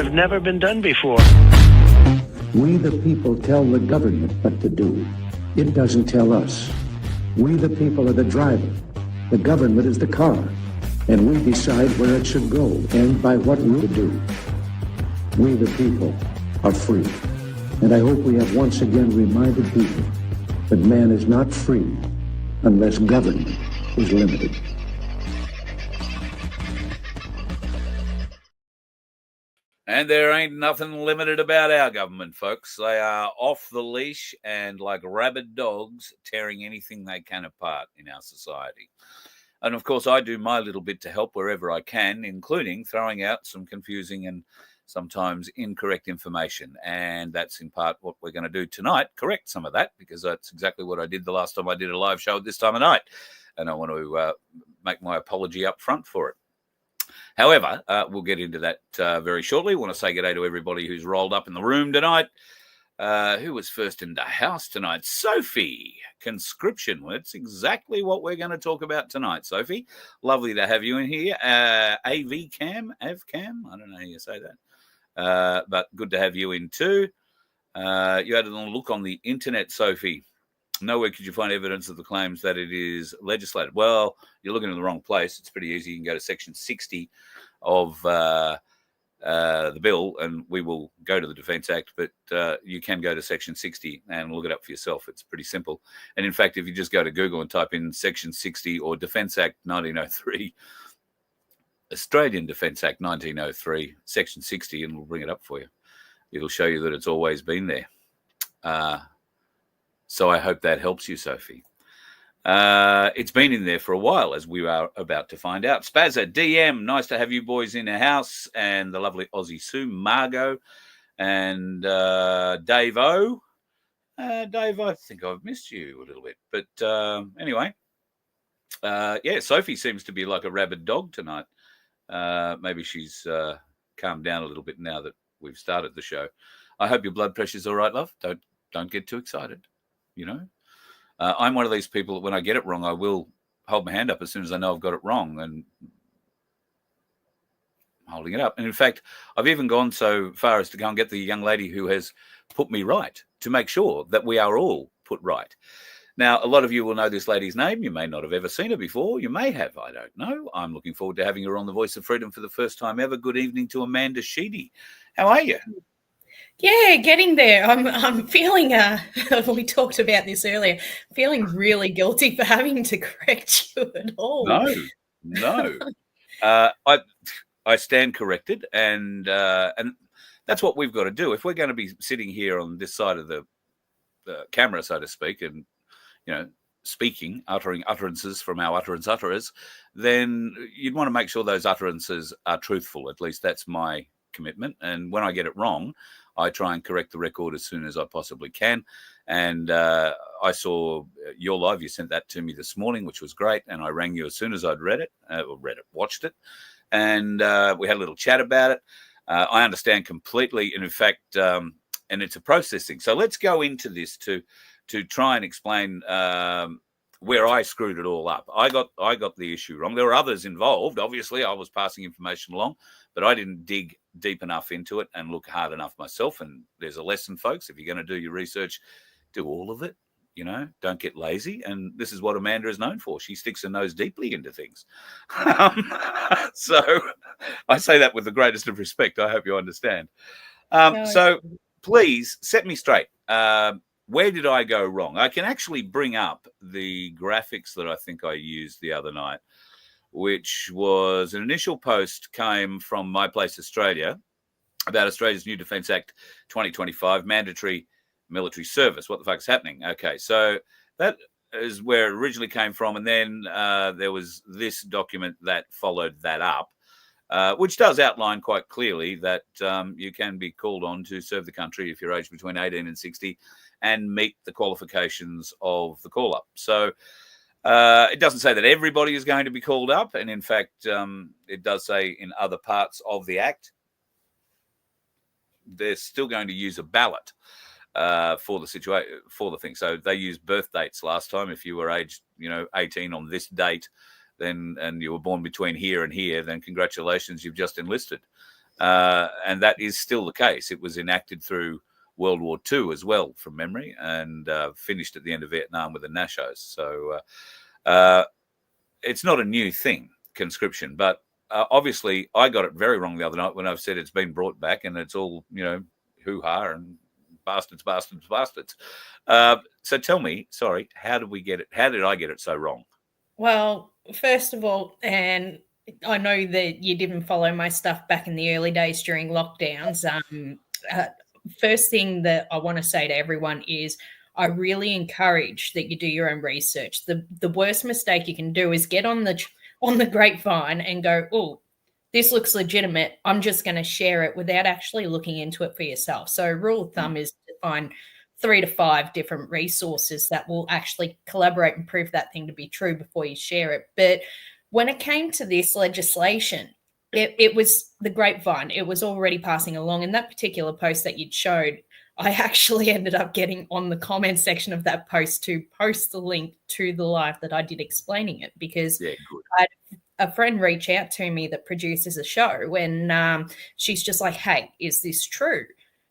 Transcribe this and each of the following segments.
have never been done before. We the people tell the government what to do. It doesn't tell us. We the people are the driver. The government is the car. And we decide where it should go and by what route to do. We the people are free. And I hope we have once again reminded people that man is not free unless government is limited. And there ain't nothing limited about our government, folks. They are off the leash and like rabid dogs tearing anything they can apart in our society. And of course, I do my little bit to help wherever I can, including throwing out some confusing and sometimes incorrect information. And that's in part what we're going to do tonight, correct some of that, because that's exactly what I did the last time I did a live show at this time of night. And I want to make my apology up front for it. However, we'll get into that very shortly. I want to say good day to everybody who's rolled up in the room tonight. Who was first in the house tonight? Sophie, conscription. Well, that's exactly what we're going to talk about tonight, Sophie. Lovely to have you in here. AVCam, I don't know how you say that. But good to have you in too. You had a little look on the internet, Sophie. Nowhere could you find evidence of the claims that it is legislated. Well, you're looking in the wrong place. It's pretty easy. You can go to section 60 of the bill, and we will go to the Defence Act, but you can go to section 60 and look it up for yourself. It's pretty simple. And in fact, if you just go to Google and type in section 60 or Defence Act 1903, Australian Defence Act 1903, section 60, and we'll bring it up for you. It'll show you that it's always been there. So I hope that helps you, Sophie. It's been in there for a while, as we are about to find out. Spazza, DM, nice to have you boys in the house, and the lovely Aussie Sue, Margot, and Dave O. Dave, I think I've missed you a little bit. But anyway, yeah, Sophie seems to be like a rabid dog tonight. Maybe she's calmed down a little bit now that we've started the show. I hope your blood pressure's all right, love. Don't get too excited, you know. I'm one of these people that when I get it wrong, I will hold my hand up as soon as I know I've got it wrong, and I'm holding it up. And in fact, I've even gone so far as to go and get the young lady who has put me right to make sure that we are all put right. Now, a lot of you will know this lady's name. You may not have ever seen her before. You may have. I don't know. I'm looking forward to having her on The Voice of Freedom for the first time ever. Good evening to Amanda Sheedy. How are you? Yeah, getting there. I'm feeling, we talked about this earlier, feeling really guilty for having to correct you at all. No. I stand corrected, and that's what we've got to do. If we're going to be sitting here on this side of the camera, so to speak, and, you know, speaking, uttering utterances from our utterance utterers, then you'd want to make sure those utterances are truthful. At least that's my commitment. And when I get it wrong, I try and correct the record as soon as I possibly can. And I saw your live. You sent that to me this morning, which was great. And I rang you as soon as I'd watched it. And we had a little chat about it. I understand completely. And in fact, and it's a processing. So let's go into this to try and explain where I screwed it all up. I got the issue wrong. There were others involved. Obviously, I was passing information along, but I didn't dig deep enough into it and look hard enough myself. And there's a lesson, folks. If you're going to do your research, do all of it. You know, don't get lazy. And this is what Amanda is known for. She sticks her nose deeply into things. So I say that with the greatest of respect. I hope you understand. So please set me straight. Where did I go wrong? I can actually bring up the graphics that I think I used the other night, which was an initial post came from My Place Australia about Australia's new Defence Act 2025, mandatory military service. What the fuck's happening? Okay, so that is where it originally came from. And then there was this document that followed that up, which does outline quite clearly that you can be called on to serve the country if you're aged between 18 and 60 and meet the qualifications of the call-up. So it doesn't say that everybody is going to be called up. And in fact, it does say in other parts of the Act, they're still going to use a ballot for the situation, for the thing. So they used birth dates last time. If you were aged, 18 on this date, then and you were born between here and here, then congratulations, you've just enlisted. And that is still the case. It was enacted through World War II as well, from memory, and finished at the end of Vietnam with the Nashos. So it's not a new thing, conscription, but obviously I got it very wrong the other night when I've said it's been brought back and it's all, hoo-ha and bastards. So tell me, sorry, how did I get it so wrong? Well, first of all, and I know that you didn't follow my stuff back in the early days during lockdowns. First thing that I want to say to everyone is I really encourage that you do your own research. The worst mistake you can do is get on the grapevine and go, oh, this looks legitimate. I'm just going to share it without actually looking into it for yourself. So rule of thumb is to find 3 to 5 different resources that will actually collaborate and prove that thing to be true before you share it. But when it came to this legislation, it was the grapevine. It was already passing along. And that particular post that you'd showed, I actually ended up getting on the comment section of that post to post the link to the live that I did explaining it, because I had a friend reach out to me that produces a show, and she's just like, hey, is this true?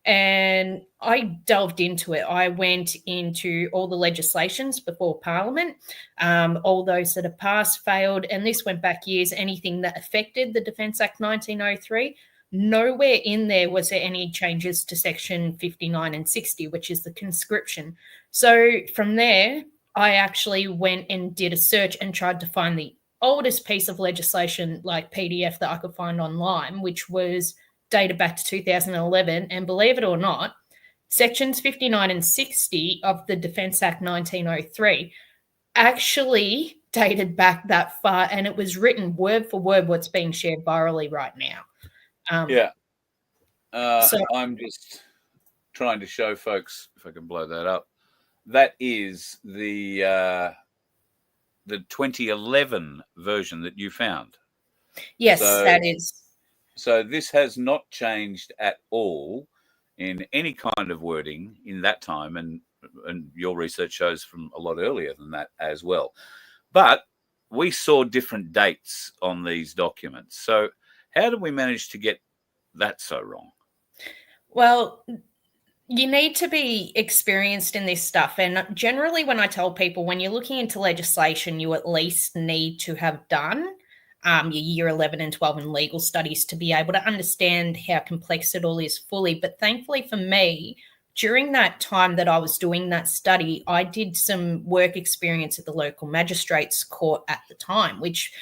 And I delved into it. I went into all the legislations before Parliament, all those that have passed, failed, and this went back years. Anything that affected the Defence Act 1903, nowhere in there was there any changes to Section 59 and 60, which is the conscription. So from there, I actually went and did a search and tried to find the oldest piece of legislation, like PDF, that I could find online, which was dated back to 2011, and believe it or not, sections 59 and 60 of the Defence Act 1903 actually dated back that far, and it was written word for word what's being shared virally right now. So I'm just trying to show folks, if I can blow that up, that is the 2011 version that you found. Yes, that is. So this has not changed at all in any kind of wording in that time, and your research shows from a lot earlier than that as well. But we saw different dates on these documents. So how did we manage to get that so wrong? Well, you need to be experienced in this stuff. And generally when I tell people, when you're looking into legislation, you at least need to have done your year 11 and 12 in legal studies to be able to understand how complex it all is fully. But thankfully for me, during that time that I was doing that study, I did some work experience at the local magistrates court at the time, which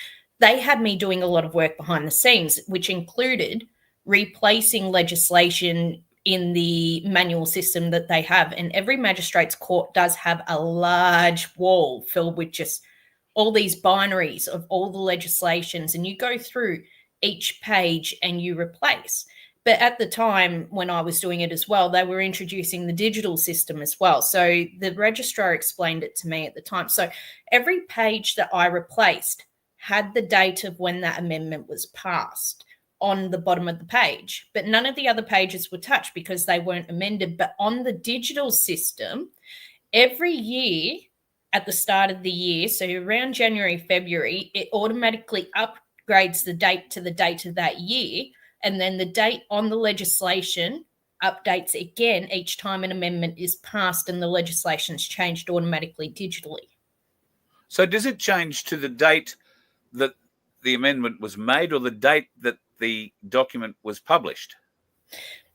they had me doing a lot of work behind the scenes, which included replacing legislation in the manual system that they have. And every magistrate's court does have a large wall filled with just all these binaries of all the legislations, and you go through each page and you replace. But at the time when I was doing it as well, they were introducing the digital system as well. So the registrar explained it to me at the time. So every page that I replaced had the date of when that amendment was passed on the bottom of the page, but none of the other pages were touched because they weren't amended. But on the digital system, every year at the start of the year, so around January, February, it automatically upgrades the date to the date of that year. And then the date on the legislation updates again each time an amendment is passed and the legislation's changed automatically digitally. So does it change to the date that the amendment was made or the date that the document was published?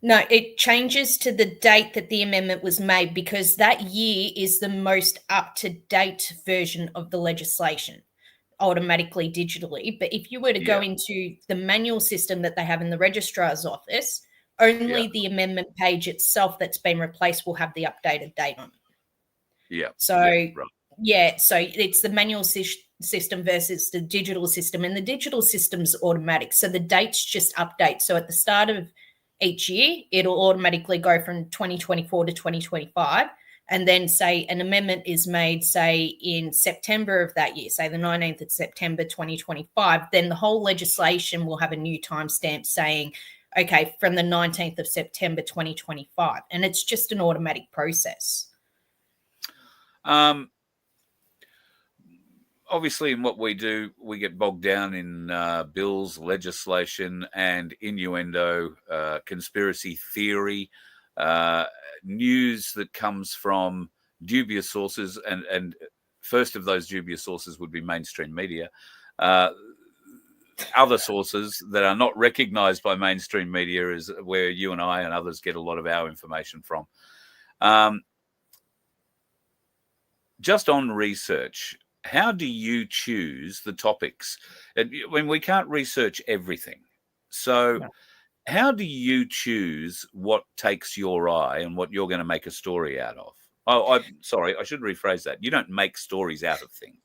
No, it changes to the date that the amendment was made, because that year is the most up-to-date version of the legislation, automatically digitally. But if you were to go into the manual system that they have in the registrar's office, only the amendment page itself that's been replaced will have the updated date on it. So it's the manual system versus the digital system, and the digital system's automatic. So the dates just update. So at the start of each year, it'll automatically go from 2024 to 2025. And then say an amendment is made, say, in September of that year, say the 19th of September, 2025, then the whole legislation will have a new timestamp saying, okay, from the 19th of September, 2025. And it's just an automatic process. obviously, in what we do, we get bogged down in bills, legislation, and innuendo, conspiracy theory, news that comes from dubious sources, and first of those dubious sources would be mainstream media. Other sources that are not recognized by mainstream media is where you and I and others get a lot of our information from. Just on research, how do you choose the topics? When we can't research everything. So how do you choose what takes your eye and what you're going to make a story out of? Oh, I'm sorry, I should rephrase that. You don't make stories out of things.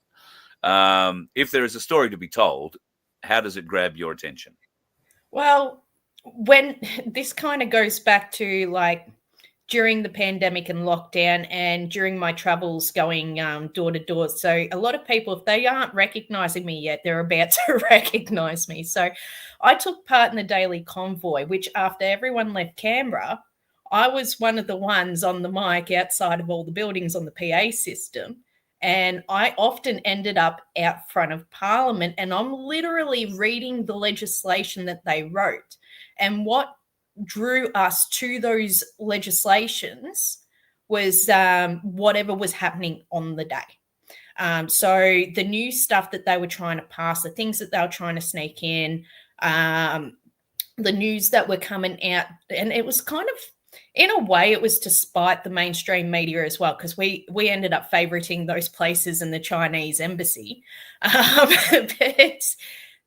If there is a story to be told, how does it grab your attention? Well, when this kind of goes back to like during the pandemic and lockdown and during my travels going door to door. So a lot of people, if they aren't recognizing me yet, they're about to recognize me. So I took part in the daily convoy, which after everyone left Canberra, I was one of the ones on the mic outside of all the buildings on the PA system. And I often ended up out front of Parliament, and I'm literally reading the legislation that they wrote. And what drew us to those legislations was whatever was happening on the day. So the new stuff that they were trying to pass, the things that they were trying to sneak in, the news that were coming out, and it was kind of, in a way, it was to spite the mainstream media as well, because we ended up favoriting those places in the Chinese embassy. But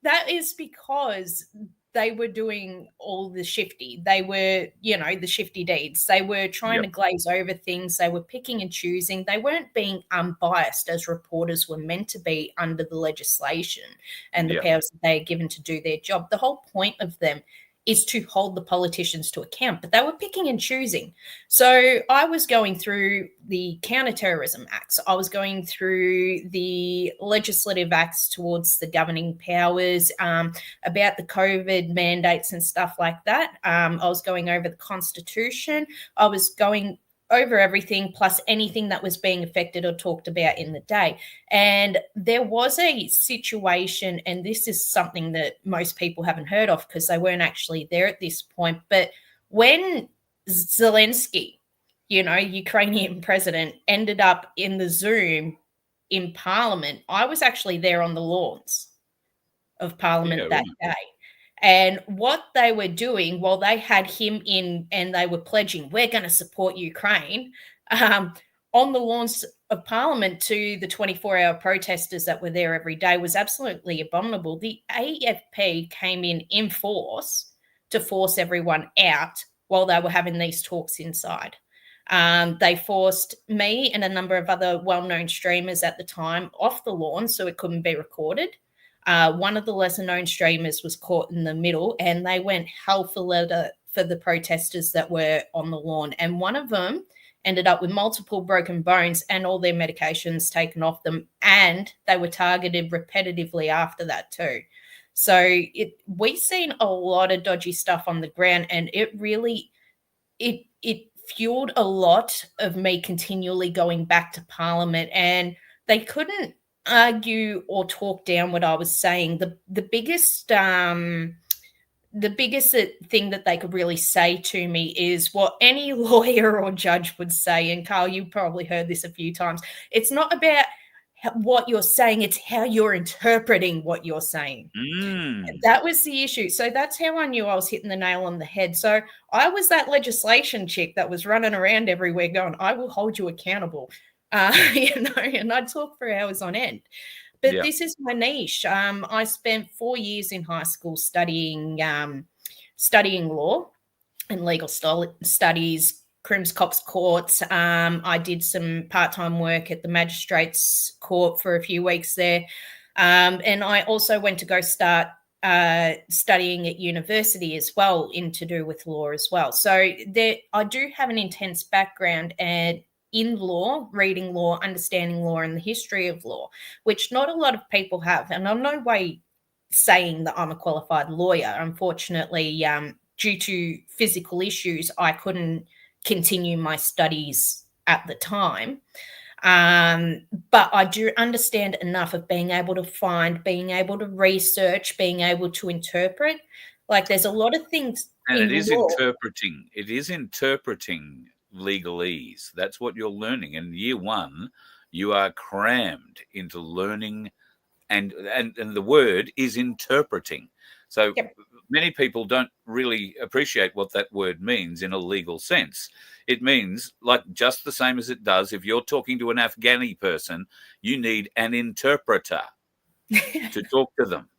that is because they were doing all the shifty. They were, the shifty deeds. They were trying to glaze over things. They were picking and choosing. They weren't being unbiased as reporters were meant to be under the legislation and the powers that they are given to do their job. The whole point of them is to hold the politicians to account, but they were picking and choosing. So I was going through the counterterrorism acts. I was going through the legislative acts towards the governing powers, about the COVID mandates and stuff like that. I was going over the Constitution. I was going over everything, plus anything that was being affected or talked about in the day. And there was a situation, and this is something that most people haven't heard of because they weren't actually there at this point, but when Zelensky, Ukrainian president, ended up in the Zoom in Parliament, I was actually there on the lawns of Parliament that day. And what they were doing while they had him in and they were pledging, we're going to support Ukraine, on the lawns of Parliament to the 24-hour protesters that were there every day was absolutely abominable. The AFP came in force to force everyone out while they were having these talks inside. They forced me and a number of other well-known streamers at the time off the lawn so it couldn't be recorded. One of the lesser-known streamers was caught in the middle, and they went hell for leather for the protesters that were on the lawn. And one of them ended up with multiple broken bones and all their medications taken off them, and they were targeted repetitively after that too. So we've seen a lot of dodgy stuff on the ground, and it really it fueled a lot of me continually going back to Parliament, and they couldn't argue or talk down what I was saying. The biggest thing that they could really say to me is what any lawyer or judge would say. And Carl, you probably heard this a few times. It's not about what you're saying, it's how you're interpreting what you're saying. That was the issue. So that's how I knew I was hitting the nail on the head. So I was that legislation chick that was running around everywhere going, I will hold you accountable. And I'd talk for hours on end. But this is my niche. I spent 4 years in high school studying law and legal studies, crims cops courts. I did some part-time work at the magistrates court for a few weeks there. And I also went to go start studying at university as well, in to do with law as well. So I do have an intense background and in law, reading law, understanding law, and the history of law, which not a lot of people have. And I'm no way saying that I'm a qualified lawyer. Unfortunately, due to physical issues, I couldn't continue my studies at the time. But I do understand enough of being able to find, being able to research, being able to interpret. Like there's a lot of things And in it is law. interpreting. It is interpreting legalese. That's what you're learning. In year one, you are crammed into learning, and the word is interpreting. So Yep. many people don't really appreciate what that word means in a legal sense. It means, like, just the same as it does if you're talking to an Afghani person, you need an interpreter to talk to them.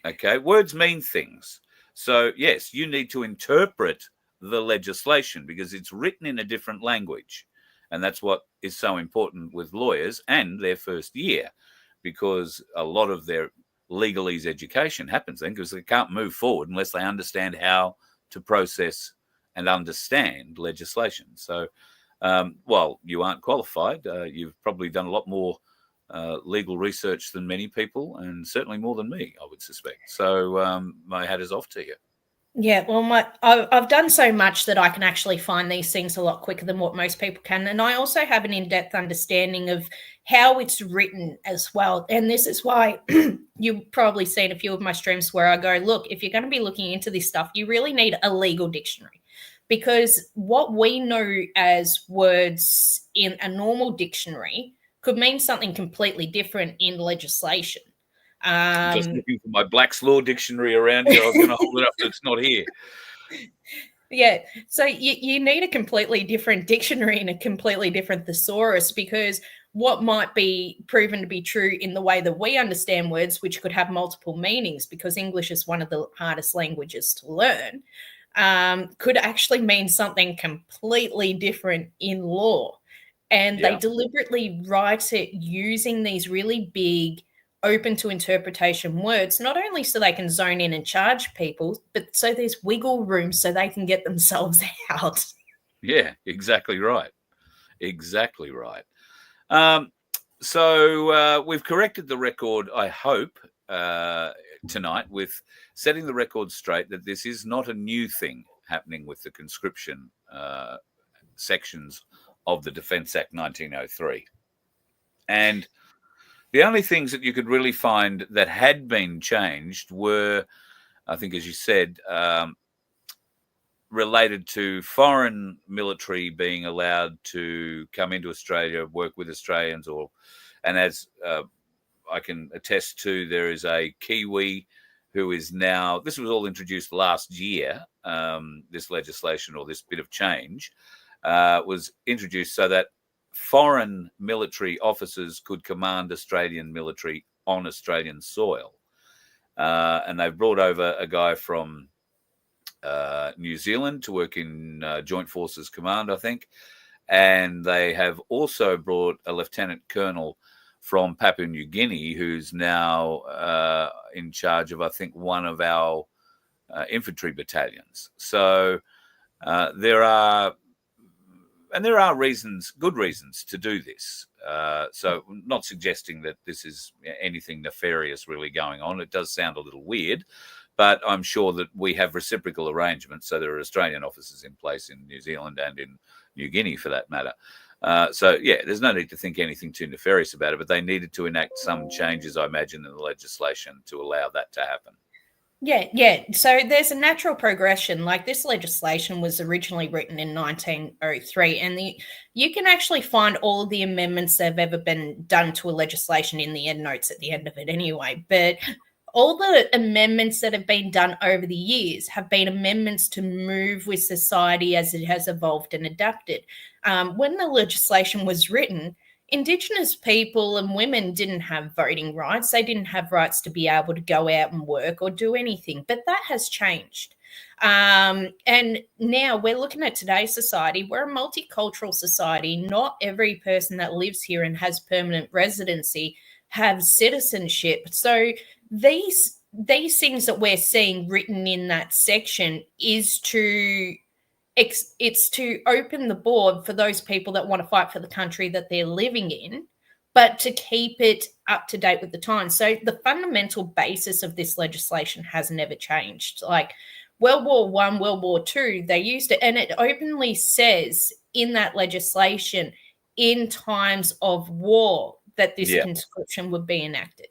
Okay, words mean things. So, yes, you need to interpret the legislation because it's written in a different language. And that's what is so important with lawyers and their first year, because a lot of their legalese education happens then because they can't move forward unless they understand how to process and understand legislation. So, while you aren't qualified, you've probably done a lot more legal research than many people, and certainly more than me, I would suspect. So my hat is off to you. Yeah, well, I've done so much that I can actually find these things a lot quicker than what most people can. And I also have an in-depth understanding of how it's written as well. And this is why you've probably seen a few of my streams where I go, look, if you're going to be looking into this stuff, you really need a legal dictionary. Because what we know as words in a normal dictionary could mean something completely different in legislation. Just looking for my Black's Law Dictionary around here. I was going to hold it up, but it's not here. Yeah, so you need a completely different dictionary and a completely different thesaurus, because what might be proven to be true in the way that we understand words, which could have multiple meanings, because English is one of the hardest languages to learn, could actually mean something completely different in law. And they deliberately write it using these really big, open to interpretation words, not only so they can zone in and charge people, but so there's wiggle room so they can get themselves out. Yeah, exactly right. Exactly right. So we've corrected the record, I hope, tonight with setting the record straight that this is not a new thing happening with the conscription sections of the Defence Act 1903. And the only things that you could really find that had been changed were, I think, as you said, related to foreign military being allowed to come into Australia, work with Australians, and as I can attest to, there is a Kiwi who is now, this was all introduced last year, this legislation or this bit of change was introduced so that foreign military officers could command Australian military on Australian soil. And they've brought over a guy from New Zealand to work in Joint Forces Command, I think. And they have also brought a lieutenant colonel from Papua New Guinea, who's now in charge of, I think, one of our infantry battalions. So there are reasons, good reasons, to do this. So not suggesting that this is anything nefarious really going on. It does sound a little weird, but I'm sure that we have reciprocal arrangements. So there are Australian officers in place in New Zealand and in New Guinea, for that matter. So, yeah, there's no need to think anything too nefarious about it, but they needed to enact some changes, I imagine, in the legislation to allow that to happen. Yeah. So there's a natural progression. Like, this legislation was originally written in 1903, and you can actually find all of the amendments that have ever been done to a legislation in the end notes at the end of it anyway. But all the amendments that have been done over the years have been amendments to move with society as it has evolved and adapted. When the legislation was written, Indigenous people and women didn't have voting rights. They didn't have rights to be able to go out and work or do anything, but that has changed. And now we're looking at today's society. We're a multicultural society. Not every person that lives here and has permanent residency have citizenship. So these things that we're seeing written in that section is it's to open the board for those people that want to fight for the country that they're living in, but to keep it up to date with the times. So the fundamental basis of this legislation has never changed. Like World War I, World War II, they used it, and it openly says in that legislation, in times of war that this Yeah. conscription would be enacted.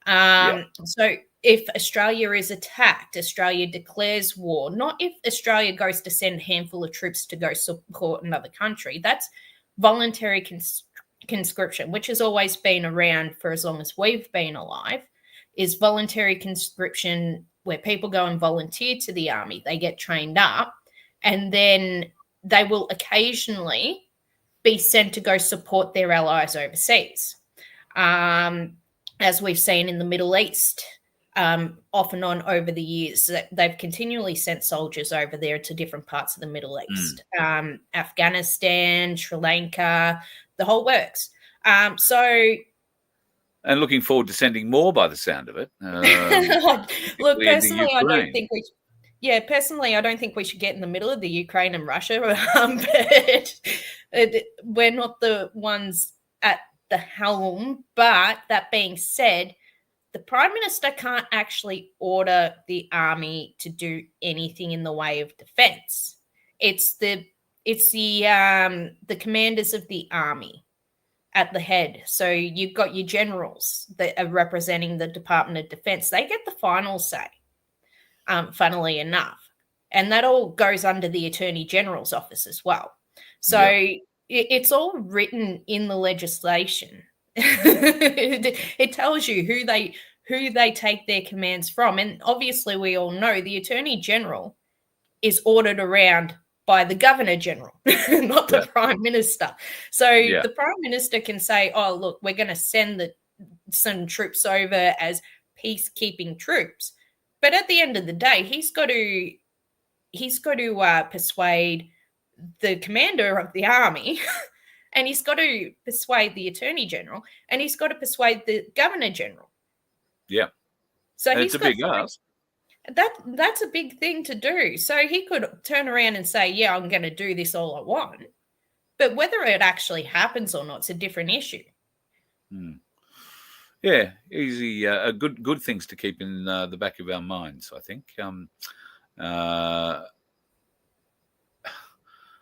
Yeah. So if Australia is attacked, Australia declares war, not if Australia goes to send a handful of troops to go support another country. That's voluntary conscription, which has always been around for as long as we've been alive, is voluntary conscription where people go and volunteer to the army. They get trained up, and then they will occasionally be sent to go support their allies overseas. As we've seen in the Middle East, off and on over the years, they've continually sent soldiers over there to different parts of the Middle East, Afghanistan, Sri Lanka, the whole works. And looking forward to sending more by the sound of it. Look, personally, I don't think we. Yeah, personally, I don't think we should get in the middle of the Ukraine and Russia, but we're not the ones at the helm. But that being said, the Prime Minister can't actually order the army to do anything in the way of defence. It's the commanders of the army at the head. So you've got your generals that are representing the Department of Defence. They get the final say. Funnily enough. And that all goes under the Attorney General's office as well. So it's all written in the legislation. It tells you who they take their commands from. And obviously we all know the Attorney General is ordered around by the Governor General, not the Prime Minister. So the Prime Minister can say, oh, look, we're going to send some troops over as peacekeeping troops. But at the end of the day, he's got to persuade the commander of the army, and he's got to persuade the Attorney General, and he's got to persuade the Governor General. Yeah. So it's a big ask. That's a big thing to do. So he could turn around and say, yeah, I'm going to do this all I want. But whether it actually happens or not is a different issue. Yeah, easy. Good things to keep in the back of our minds, I think.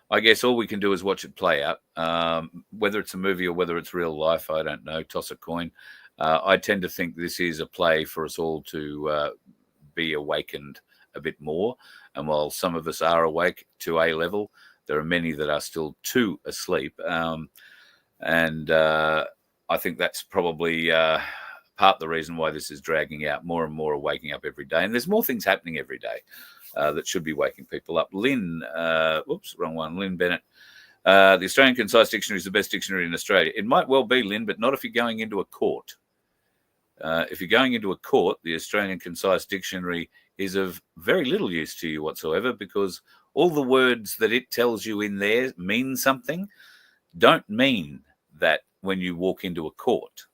I guess all we can do is watch it play out. Whether it's a movie or whether it's real life, I don't know. Toss a coin. I tend to think this is a play for us all to be awakened a bit more. And while some of us are awake to a level, there are many that are still too asleep. And I think that's probably part of the reason why this is dragging out. More and more are waking up every day. And there's more things happening every day that should be waking people up. Lynn, wrong one. Lynn Bennett. The Australian Concise Dictionary is the best dictionary in Australia. It might well be, Lynn, but not if you're going into a court. If you're going into a court, the Australian Concise Dictionary is of very little use to you whatsoever, because all the words that it tells you in there mean something, don't mean that when you walk into a court.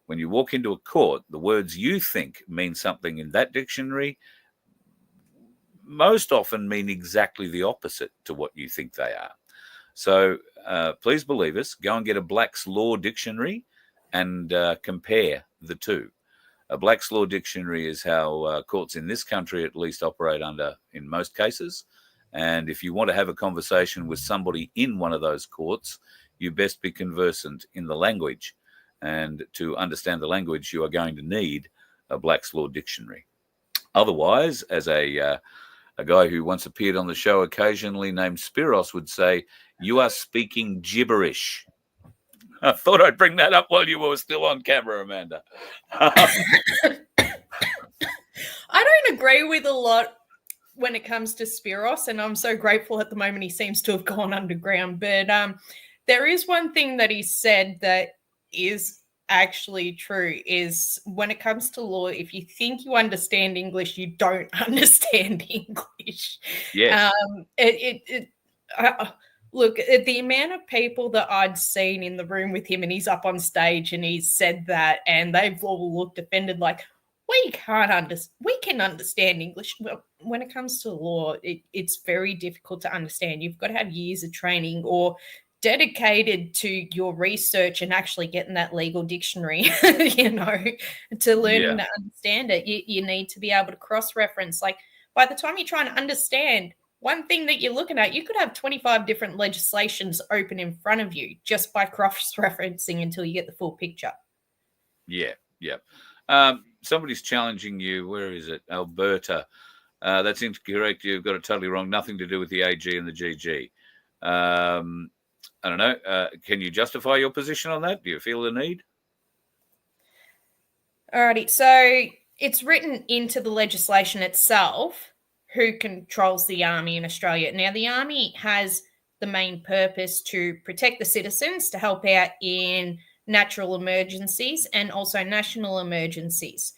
When you walk into a court, the words you think mean something in that dictionary most often mean exactly the opposite to what you think they are. So please believe us, go and get a Black's Law Dictionary and compare the two. A Black's Law Dictionary is how courts in this country at least operate under in most cases. And if you want to have a conversation with somebody in one of those courts, you best be conversant in the language. And to understand the language, you are going to need a Black's Law Dictionary. Otherwise, as a guy who once appeared on the show occasionally named Spiros would say, you are speaking gibberish. I thought I'd bring that up while you were still on camera, Amanda. I don't agree with a lot when it comes to Spiros, and I'm so grateful at the moment he seems to have gone underground. But there is one thing that he said that is actually true, is when it comes to law, if you think you understand English, you don't understand English. Yes. Look, the amount of people that I'd seen in the room with him, and he's up on stage and he's said that, and they've all looked offended like, we can understand English. Well, when it comes to law, it's very difficult to understand. You've got to have years of training or dedicated to your research and actually getting that legal dictionary, to learning to understand it. You need to be able to cross-reference. Like, by the time you're trying to understand one thing that you're looking at, you could have 25 different legislations open in front of you just by cross-referencing until you get the full picture. Yeah. Somebody's challenging you. Where is it? Alberta. That's incorrect. You've got it totally wrong. Nothing to do with the AG and the GG. I don't know. Can you justify your position on that? Do you feel the need? Alrighty. So it's written into the legislation itself who controls the army in Australia. Now, the army has the main purpose to protect the citizens, to help out in natural emergencies and also national emergencies.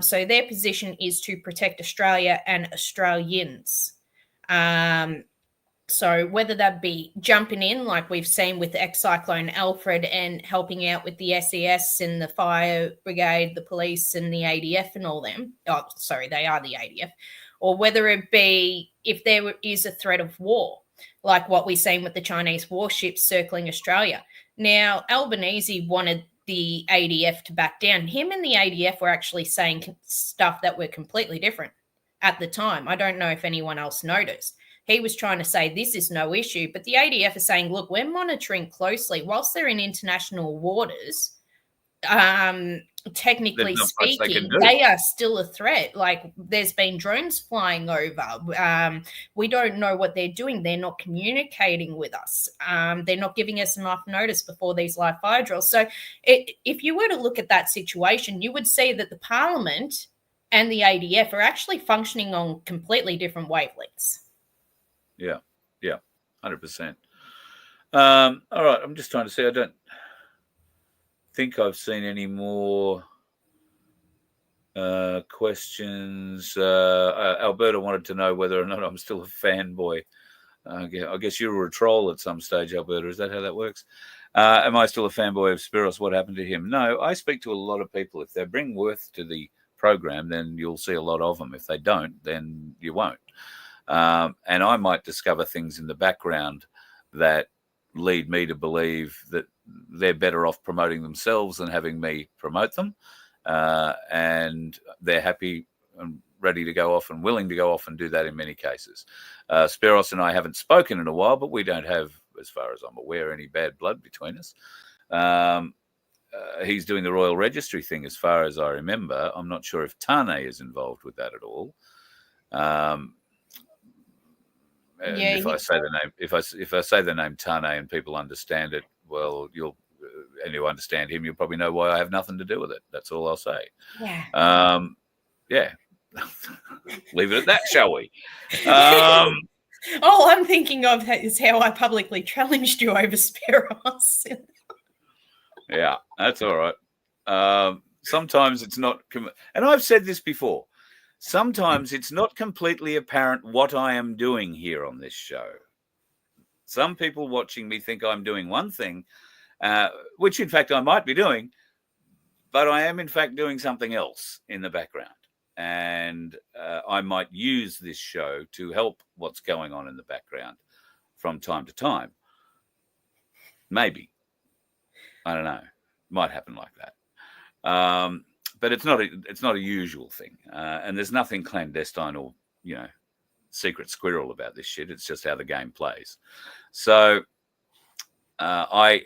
So their position is to protect Australia and Australians. So whether that be jumping in, like we've seen with ex-cyclone Alfred, and helping out with the SES and the fire brigade, the police and the ADF and all them. Oh, sorry, they are the ADF. Or whether it be if there is a threat of war, like what we've seen with the Chinese warships circling Australia. Now, Albanese wanted the ADF to back down. Him and the ADF were actually saying stuff that were completely different at the time. I don't know if anyone else noticed. He was trying to say this is no issue, but the ADF is saying, look, we're monitoring closely. Whilst they're in international waters, technically speaking, they are still a threat. Like, there's been drones flying over. We don't know what they're doing. They're not communicating with us. They're not giving us enough notice before these live fire drills. So if you were to look at that situation, you would see that the Parliament and the ADF are actually functioning on completely different wavelengths. Yeah, 100%. All right, I'm just trying to see. I don't think I've seen any more questions. Alberta wanted to know whether or not I'm still a fanboy. I guess you were a troll at some stage, Alberta. Is that how that works? Am I still a fanboy of Spiros? What happened to him? No, I speak to a lot of people. If they bring worth to the program, then you'll see a lot of them. If they don't, then you won't. And I might discover things in the background that lead me to believe that they're better off promoting themselves than having me promote them. And they're happy and ready to go off and willing to go off and do that in many cases. Spiros and I haven't spoken in a while, but we don't have, as far as I'm aware, any bad blood between us. He's doing the Royal Registry thing, as far as I remember. I'm not sure if Tane is involved with that at all. Yeah, if I say the name, if I say the name Tane and people understand it, well, you understand him, you'll probably know why I have nothing to do with it. That's all I'll say. Yeah. Yeah. Leave it at that, shall we? All I'm thinking of is how I publicly challenged you over Spiros. Yeah, that's all right. Sometimes it's not, and I've said this before. Sometimes it's not completely apparent what I am doing here on this show. Some people watching me think I'm doing one thing, which in fact I might be doing, but I am in fact doing something else in the background. And I might use this show to help what's going on in the background from time to time. Maybe. I don't know. Might happen like that. But it's not a usual thing, and there's nothing clandestine or secret squirrel about this shit. It's just how the game plays. So I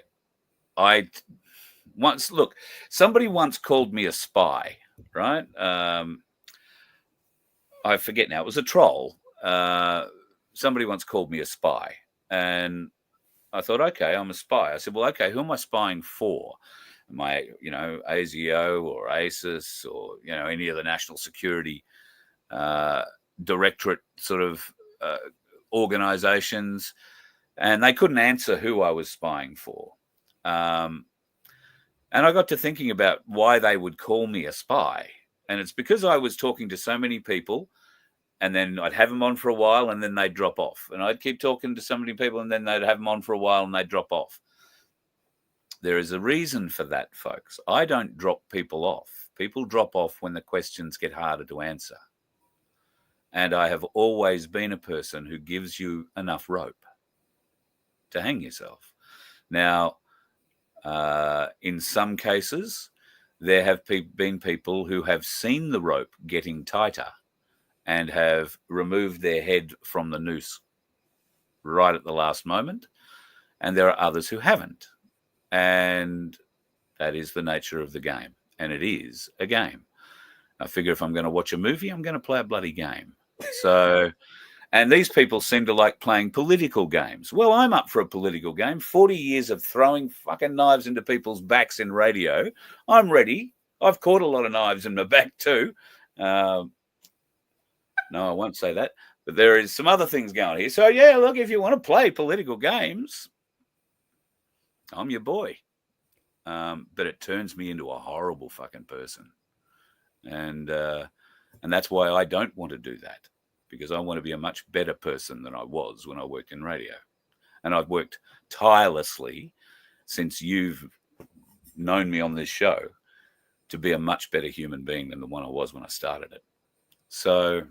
once somebody once called me a spy, right? I forget now. It was a troll. Somebody once called me a spy, and I thought, okay, I'm a spy. I said, well, okay, who am I spying for? Am I, ASIO or ASIS or, any of the national security directorate sort of organizations? And they couldn't answer who I was spying for. And I got to thinking about why they would call me a spy. And it's because I was talking to so many people, and then I'd have them on for a while and then they'd drop off. And I'd keep talking to so many people and then they'd have them on for a while and they'd drop off. There is a reason for that, folks. I don't drop people off. People drop off when the questions get harder to answer. And I have always been a person who gives you enough rope to hang yourself. Now, in some cases, there have been people who have seen the rope getting tighter and have removed their head from the noose right at the last moment. And there are others who haven't. And that is the nature of the game. And it is a game. I figure if I'm going to watch a movie, I'm going to play a bloody game. So, and these people seem to like playing political games. Well, I'm up for a political game. 40 years of throwing fucking knives into people's backs in radio. I'm ready. I've caught a lot of knives in my back too. No, I won't say that. But there is some other things going here. So, yeah, look, if you want to play political games, I'm your boy. But it turns me into a horrible fucking person. And that's why I don't want to do that, because I want to be a much better person than I was when I worked in radio. And I've worked tirelessly since you've known me on this show to be a much better human being than the one I was when I started it. So,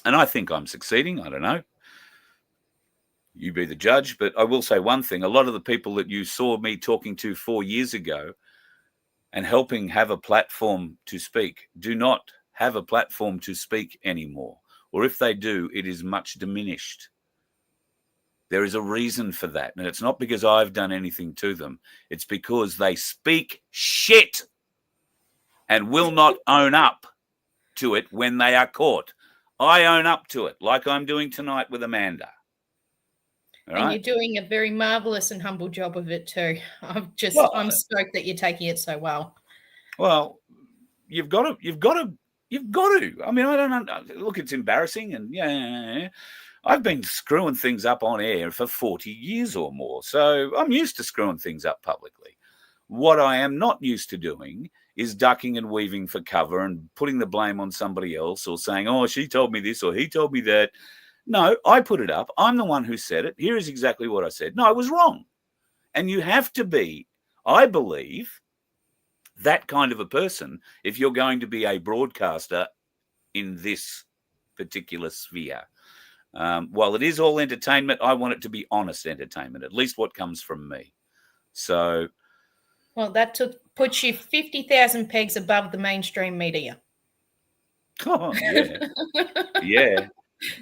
and I think I'm succeeding. I don't know. You be the judge. But I will say one thing. A lot of the people that you saw me talking to 4 years ago and helping have a platform to speak do not have a platform to speak anymore. Or if they do, it is much diminished. There is a reason for that. And it's not because I've done anything to them. It's because they speak shit and will not own up to it when they are caught. I own up to it, like I'm doing tonight with Amanda. All right? And you're doing a very marvelous and humble job of it too. I'm stoked that you're taking it so well. Well, you've got to. I mean, I don't know. Look, it's embarrassing, and yeah, I've been screwing things up on air for 40 years or more, so I'm used to screwing things up publicly. What I am not used to doing is ducking and weaving for cover and putting the blame on somebody else or saying, oh, she told me this or he told me that. No, I put it up. I'm the one who said it. Here is exactly what I said. No, I was wrong. And you have to be, I believe, that kind of a person if you're going to be a broadcaster in this particular sphere. While it is all entertainment, I want it to be honest entertainment, at least what comes from me. So... Well, that puts you 50,000 pegs above the mainstream media. Oh, yeah. Yeah.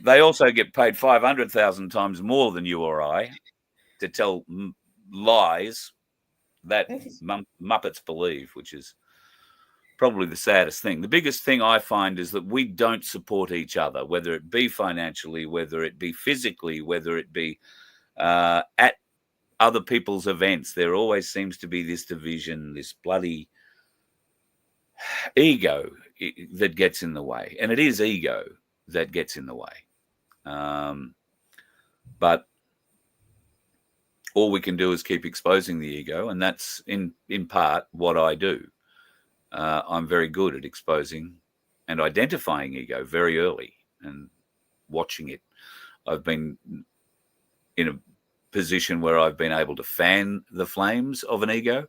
They also get paid 500,000 times more than you or I to tell lies that Muppets believe, which is probably the saddest thing. The biggest thing I find is that we don't support each other, whether it be financially, whether it be physically, whether it be at other people's events. There always seems to be this division, this bloody ego that gets in the way. And it is ego that gets in the way. But all we can do is keep exposing the ego, and that's in part what I do. I'm very good at exposing and identifying ego very early and watching it. I've been in a position where I've been able to fan the flames of an ego,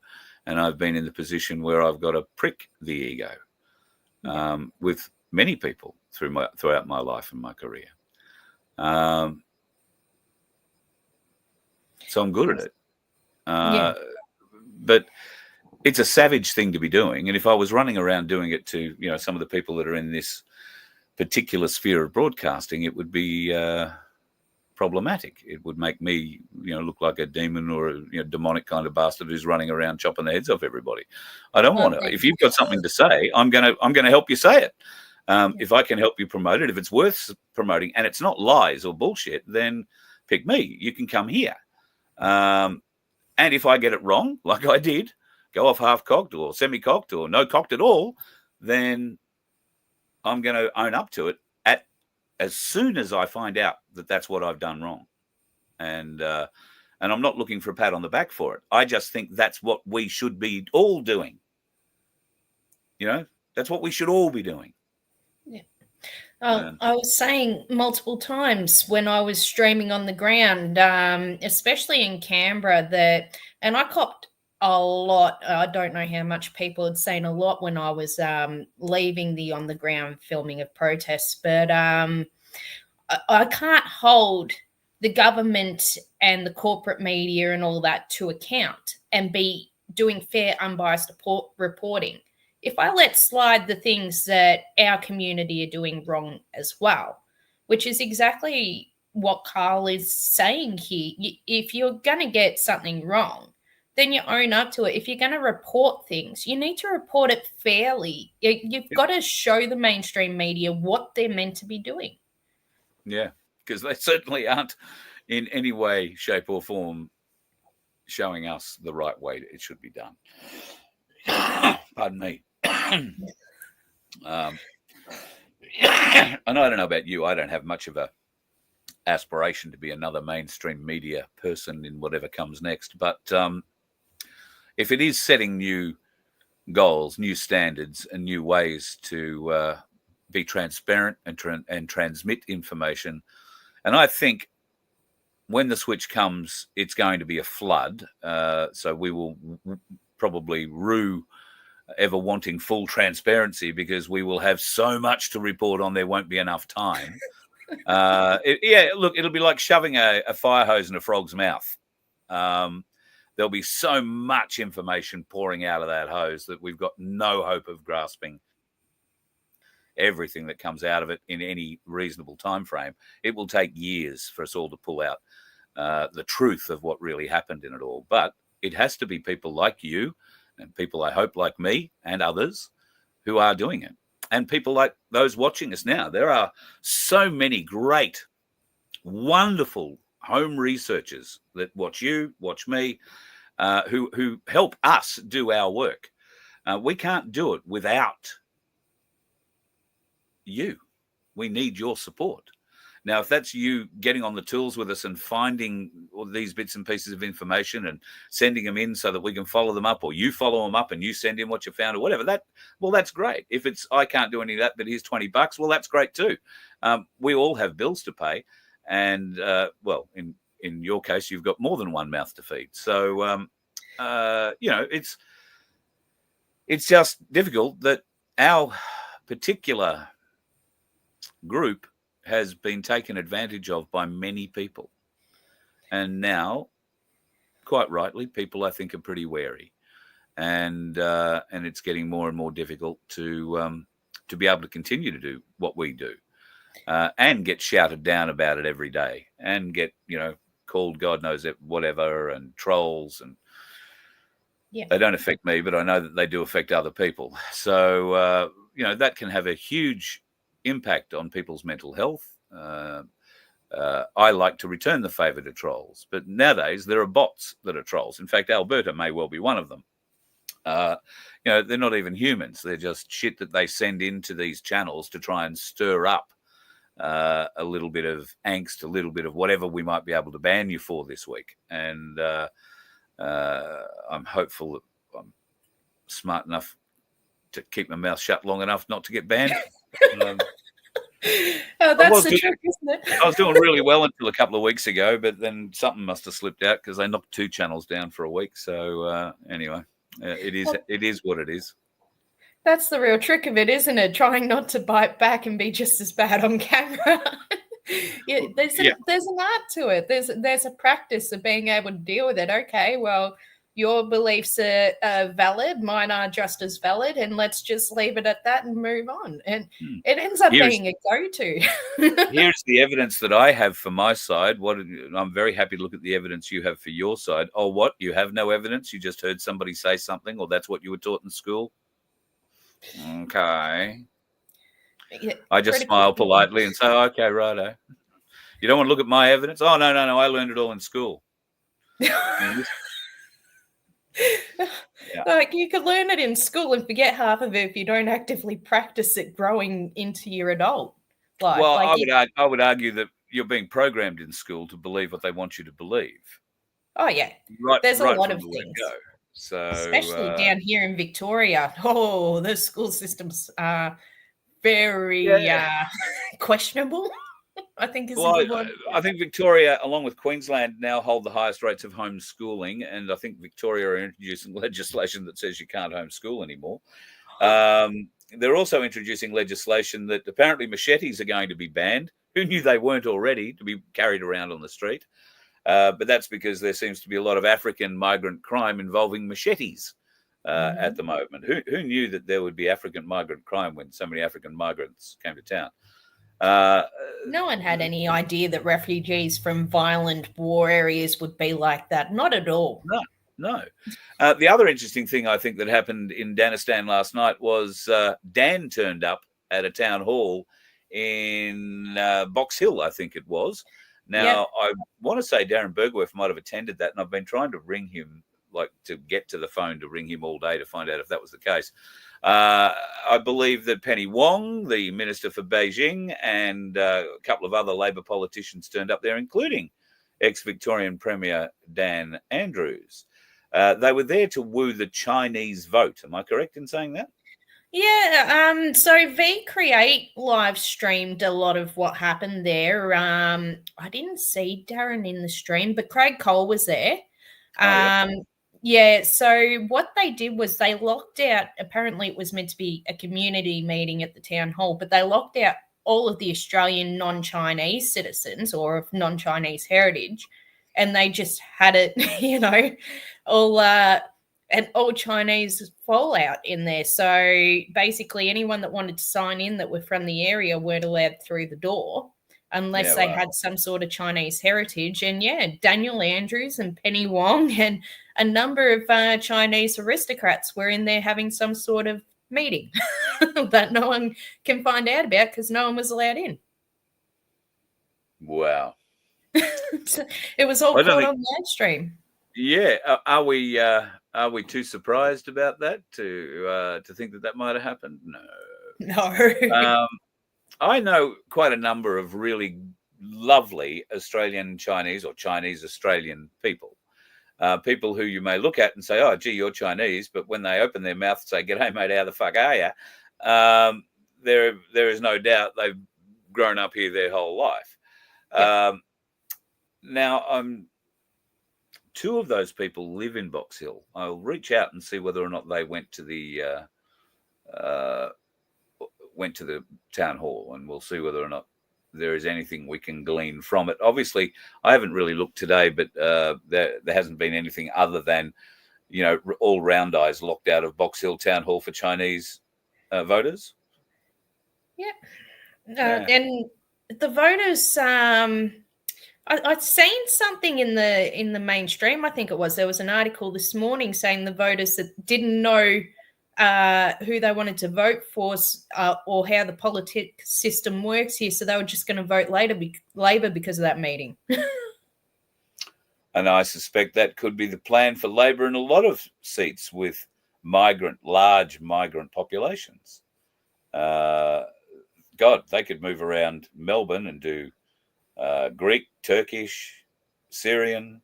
and I've been in the position where I've got to prick the ego with many people throughout my life and my career. So I'm good at it. But it's a savage thing to be doing. And if I was running around doing it to, some of the people that are in this particular sphere of broadcasting, it would be problematic. It would make me, look like a demon or a demonic kind of bastard who's running around chopping the heads off everybody. I don't want to. If you've got something to say, I'm gonna help you say it. If I can help you promote it, if it's worth promoting and it's not lies or bullshit, then pick me. You can come here. And if I get it wrong, like I did, go off half-cocked or semi-cocked or no cocked at all, then I'm going to own up to it as soon as I find out that that's what I've done wrong. And I'm not looking for a pat on the back for it. I just think that's what we should be all doing. That's what we should all be doing. Yeah. I was saying multiple times when I was streaming on the ground, especially in Canberra, and I copped a lot. I don't know how much people had seen a lot when I was leaving the on the ground filming of protests, but I can't hold the government and the corporate media and all that to account and be doing fair, unbiased reporting. if I let slide the things that our community are doing wrong as well, which is exactly what Carl is saying here. If you're going to get something wrong, then you own up to it. If you're going to report things, you need to report it fairly. You've got to show the mainstream media what they're meant to be doing. Yeah, because they certainly aren't in any way, shape or form showing us the right way it should be done. Pardon me. And I don't know about you. I don't have much of a aspiration to be another mainstream media person in whatever comes next. But if it is setting new goals, new standards, and new ways to be transparent and transmit information, and I think when the switch comes, it's going to be a flood. So we will probably rue ever wanting full transparency, because we will have so much to report on, there won't be enough time. Look, it'll be like shoving a fire hose in a frog's mouth. There'll be so much information pouring out of that hose that we've got no hope of grasping everything that comes out of it in any reasonable time frame. It will take years for us all to pull out the truth of what really happened in it all. But it has to be people like you and people, I hope, like me and others who are doing it. And people like those watching us now. There are so many great, wonderful home researchers that watch you, watch me, who help us do our work. We can't do it without you. We need your support. Now, if that's you getting on the tools with us and finding all these bits and pieces of information and sending them in so that we can follow them up, or you follow them up and you send in what you found or whatever, that's great. If it's, I can't do any of that, but here's $20, well, that's great too. We all have bills to pay. And, in your case, you've got more than one mouth to feed. So, it's just difficult that our particular group has been taken advantage of by many people. And now, quite rightly, people, I think, are pretty wary. And it's getting more and more difficult to be able to continue to do what we do, and get shouted down about it every day, and get, called God knows whatever, and trolls. And they don't affect me, but I know that they do affect other people. So, that can have a huge impact on people's mental health. I like to return the favour to trolls, but nowadays there are bots that are trolls. In fact, Alberta may well be one of them. They're not even humans. They're just shit that they send into these channels to try and stir up a little bit of angst, a little bit of whatever we might be able to ban you for this week. And I'm hopeful that I'm smart enough to keep my mouth shut long enough not to get banned. That's the trick, isn't it? I was doing really well until a couple of weeks ago, but then something must have slipped out because they knocked 2 channels down for a week. So anyway, it is what it is. That's the real trick of it, isn't it? Trying not to bite back and be just as bad on camera. There's an art to it. There's a practice of being able to deal with it. Okay, well, your beliefs are valid, mine are just as valid, and let's just leave it at that and move on. And it ends up being a go-to. Here's the evidence that I have for my side. I'm very happy to look at the evidence you have for your side. Oh, what? You have no evidence? You just heard somebody say something, or that's what you were taught in school? Okay. I just smile politely and say, okay, righto. You don't want to look at my evidence? Oh, no, I learned it all in school. Like, you could learn it in school and forget half of it if you don't actively practice it growing into your adult life. Well, I would argue that you're being programmed in school to believe what they want you to believe. Oh, yeah. There's a lot of things. So, especially down here in Victoria. Oh, the school systems are very questionable, I think is a good one. I think Victoria, along with Queensland, now hold the highest rates of homeschooling, and I think Victoria are introducing legislation that says you can't homeschool anymore. They're also introducing legislation that apparently machetes are going to be banned. Who knew they weren't already, to be carried around on the street? But that's because there seems to be a lot of African migrant crime involving machetes. at the moment. Who knew that there would be African migrant crime when so many African migrants came to town? No one had any idea that refugees from violent war areas would be like that. Not at all. No. The other interesting thing I think that happened in Danistan last night was Dan turned up at a town hall in Box Hill, I think it was. Now, I want to say Darren Bergwerf might have attended that, and I've been trying to ring him, like to get to the phone to ring him all day to find out if that was the case. I believe that Penny Wong, the Minister for Beijing, and a couple of other Labor politicians turned up there, including ex-Victorian Premier Dan Andrews. They were there to woo the Chinese vote. Am I correct in saying that? Yeah, so V Create live streamed a lot of what happened there. I didn't see Darren in the stream, but Craig Cole was there. Yeah, so what they did was they locked out, apparently it was meant to be a community meeting at the town hall, but they locked out all of the Australian non-Chinese citizens or of non-Chinese heritage, and they just had it, all Chinese fallout in there. So basically anyone that wanted to sign in that were from the area weren't allowed through the door unless they had some sort of Chinese heritage. And Daniel Andrews and Penny Wong and a number of Chinese aristocrats were in there having some sort of meeting that no one can find out about because no one was allowed in. Wow. It was all caught on live stream. Yeah. Are we too surprised about that to think that might have happened? No. I know quite a number of really lovely Australian Chinese or Chinese Australian people. People who you may look at and say, oh, gee, you're Chinese. But when they open their mouth and say, g'day, mate, how the fuck are you? There is no doubt they've grown up here their whole life. Now, two of those people live in Box Hill. I'll reach out and see whether or not they went to the town hall, and we'll see whether or not there is anything we can glean from it. Obviously, I haven't really looked today, but there hasn't been anything other than, all round eyes locked out of Box Hill Town Hall for Chinese voters. And the voters, I'd seen something in the mainstream. I think it was, there was an article this morning saying the voters that didn't know who they wanted to vote for or how the politics system works here, so they were just going to vote Labor because of that meeting. And I suspect that could be the plan for Labor in a lot of seats with large migrant populations. God, they could move around Melbourne and do Greek, Turkish, Syrian.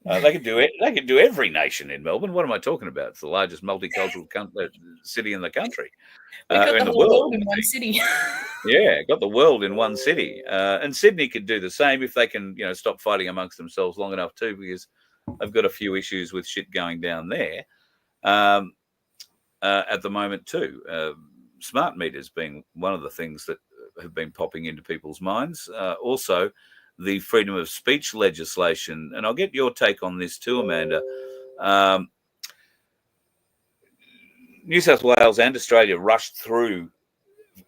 They could do it. They could do every nation in Melbourne. What am I talking about? It's the largest multicultural city in the country. In the world in one city. Got the world in one city. And Sydney could do the same if they can, stop fighting amongst themselves long enough too, because they've got a few issues with shit going down there at the moment too. Smart meters being one of the things that have been popping into people's minds. Also, the freedom of speech legislation, and I'll get your take on this too, Amanda. New South Wales and Australia rushed through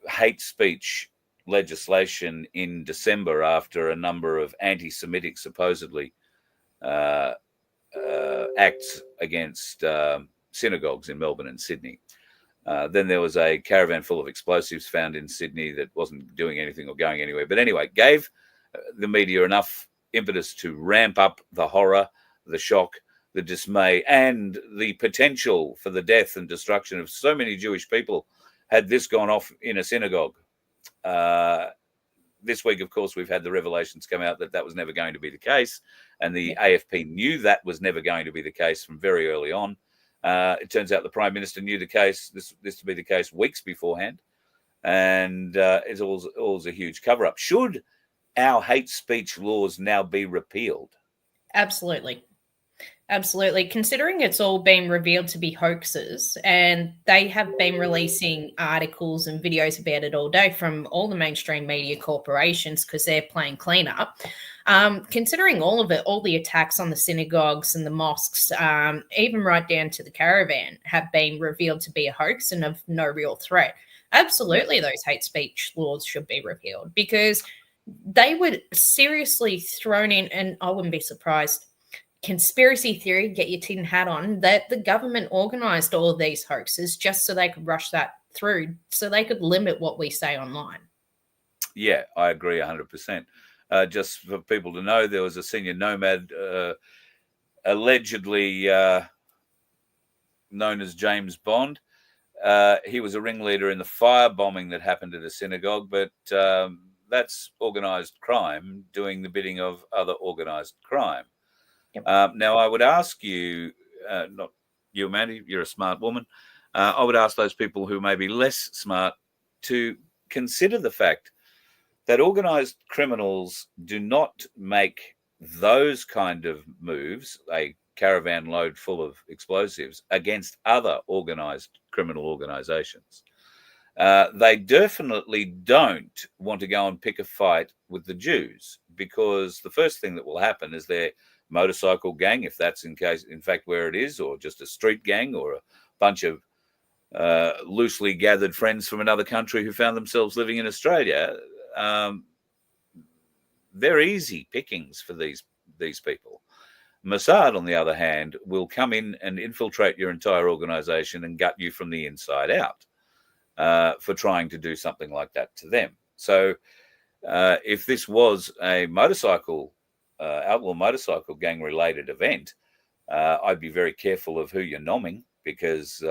hate speech legislation in December after a number of anti-Semitic, supposedly, acts against synagogues in Melbourne and Sydney. Then there was a caravan full of explosives found in Sydney that wasn't doing anything or going anywhere. But anyway, gave the media enough impetus to ramp up the horror, the shock, the dismay, and the potential for the death and destruction of so many Jewish people had this gone off in a synagogue. This week, of course, we've had the revelations come out that was never going to be the case. And the AFP knew that was never going to be the case from very early on. It turns out the Prime Minister knew the case, this to be the case weeks beforehand. And it's always a huge cover-up. Should our hate speech laws now be repealed? Absolutely. Considering it's all been revealed to be hoaxes, and they have been releasing articles and videos about it all day from all the mainstream media corporations because they're playing cleanup. Considering all of it, all the attacks on the synagogues and the mosques, even right down to the caravan, have been revealed to be a hoax and of no real threat. Absolutely, those hate speech laws should be repealed because they were seriously thrown in, and I wouldn't be surprised. Conspiracy theory, get your tin hat on, that the government organized all of these hoaxes just so they could rush that through, so they could limit what we say online. Yeah, I agree 100%. Just for people to know, there was a senior nomad allegedly known as James Bond. He was a ringleader in the firebombing that happened at a synagogue, but that's organized crime doing the bidding of other organized crime. Yep. Now, I would ask you, not you, Mandy, you're a smart woman. I would ask those people who may be less smart to consider the fact that organized criminals do not make those kind of moves, a caravan load full of explosives, against other organized criminal organizations. They definitely don't want to go and pick a fight with the Jews, because the first thing that will happen is their motorcycle gang, if that's in fact where it is, or just a street gang, or a bunch of loosely gathered friends from another country who found themselves living in Australia. They're easy pickings for these people. Mossad, on the other hand, will come in and infiltrate your entire organization and gut you from the inside out for trying to do something like that to them. So if this was a outlaw motorcycle gang related event, I'd be very careful of who you're nomming, because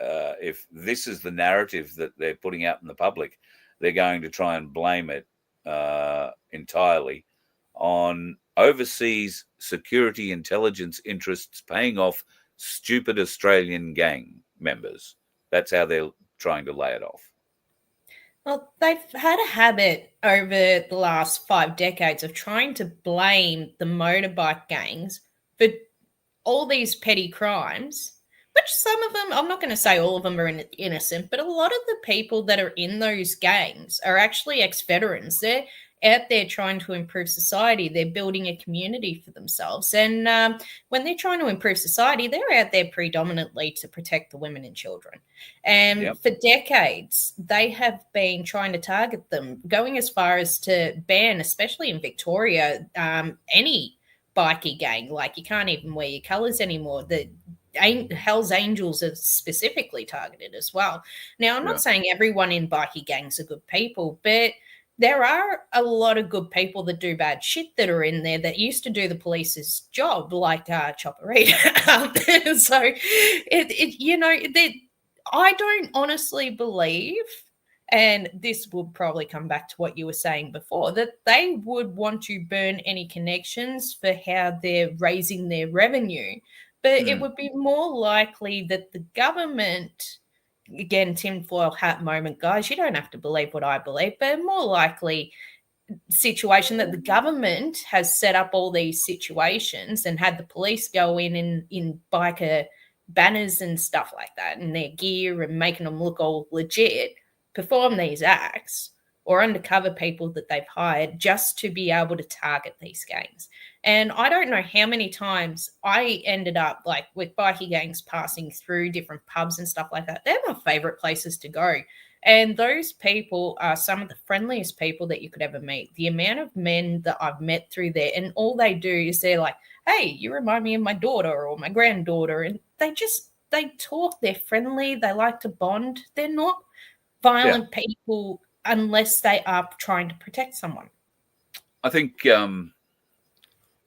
if this is the narrative that they're putting out in the public, they're going to try and blame it entirely on overseas security intelligence interests paying off stupid Australian gang members. That's how they're trying to lay it off. Well, they've had a habit over the last 5 decades of trying to blame the motorbike gangs for all these petty crimes, which some of them, I'm not going to say all of them are innocent, but a lot of the people that are in those gangs are actually ex-veterans. They're out there trying to improve society. They're building a community for themselves. And when they're trying to improve society, they're out there predominantly to protect the women and children. And for decades, they have been trying to target them, going as far as to ban, especially in Victoria, any bikie gang. Like, you can't even wear your colours anymore. The Hell's Angels are specifically targeted as well. Now, I'm not saying everyone in bikie gangs are good people, but there are a lot of good people that do bad shit that are in there that used to do the police's job, like Chopper Reed. So, I don't honestly believe, and this will probably come back to what you were saying before, that they would want to burn any connections for how they're raising their revenue. But it would be more likely that the government, again, tinfoil hat moment, guys, you don't have to believe what I believe, but more likely situation that the government has set up all these situations and had the police go in biker banners and stuff like that, and their gear, and making them look all legit, perform these acts, or undercover people that they've hired just to be able to target these gangs. And I don't know how many times I ended up like with bikie gangs passing through different pubs and stuff like that. They're my favorite places to go. And those people are some of the friendliest people that you could ever meet. The amount of men that I've met through there, and all they do is they're like, hey, you remind me of my daughter or my granddaughter. And they talk, they're friendly, they like to bond. They're not violent people unless they are trying to protect someone. I think,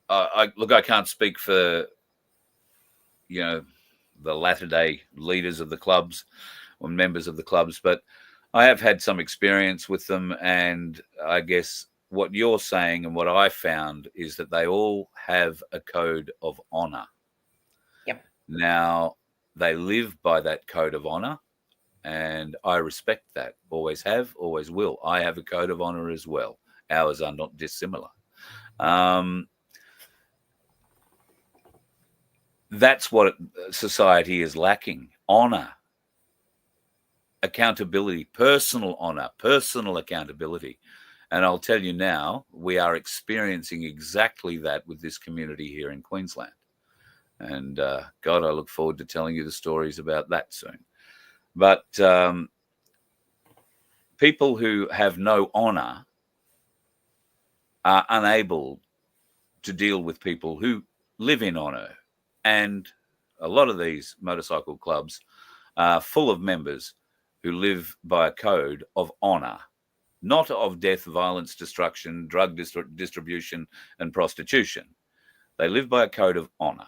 I can't speak for, the latter-day leaders of the clubs or members of the clubs, but I have had some experience with them, and I guess what you're saying and what I found is that they all have a code of honor. Yep. Now, they live by that code of honor, and I respect that. Always have, always will. I have a code of honor as well. Ours are not dissimilar. That's what society is lacking: honor, accountability, personal honor, personal accountability. And I'll tell you now, we are experiencing exactly that with this community here in Queensland. And God, I look forward to telling you the stories about that soon. But people who have no honour are unable to deal with people who live in honour. And a lot of these motorcycle clubs are full of members who live by a code of honour, not of death, violence, destruction, drug distribution, and prostitution. They live by a code of honour,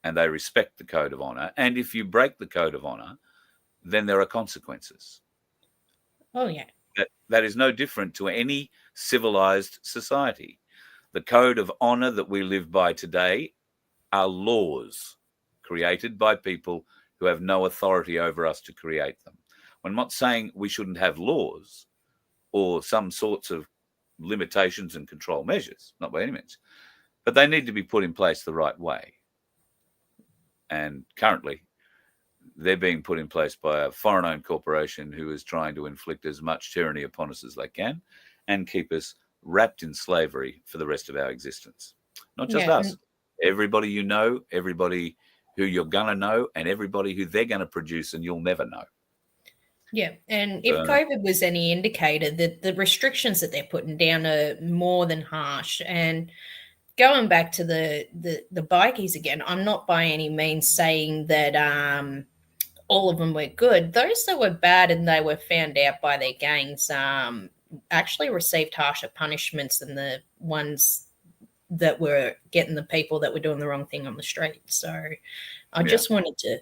and they respect the code of honour. And if you break the code of honour, then there are consequences. Oh, yeah. That is no different to any civilized society. The code of honour that we live by today are laws created by people who have no authority over us to create them. I'm not saying we shouldn't have laws or some sorts of limitations and control measures, not by any means, but they need to be put in place the right way. And currently, they're being put in place by a foreign-owned corporation who is trying to inflict as much tyranny upon us as they can and keep us wrapped in slavery for the rest of our existence. Not just us. Everybody you know, everybody who you're going to know, and everybody who they're going to produce and you'll never know. Yeah, and if COVID was any indicator, that the restrictions that they're putting down are more than harsh. And going back to the bikies again, I'm not by any means saying that all of them were good. Those that were bad and they were found out by their gangs actually received harsher punishments than the ones that were getting the people that were doing the wrong thing on the street. So I just wanted to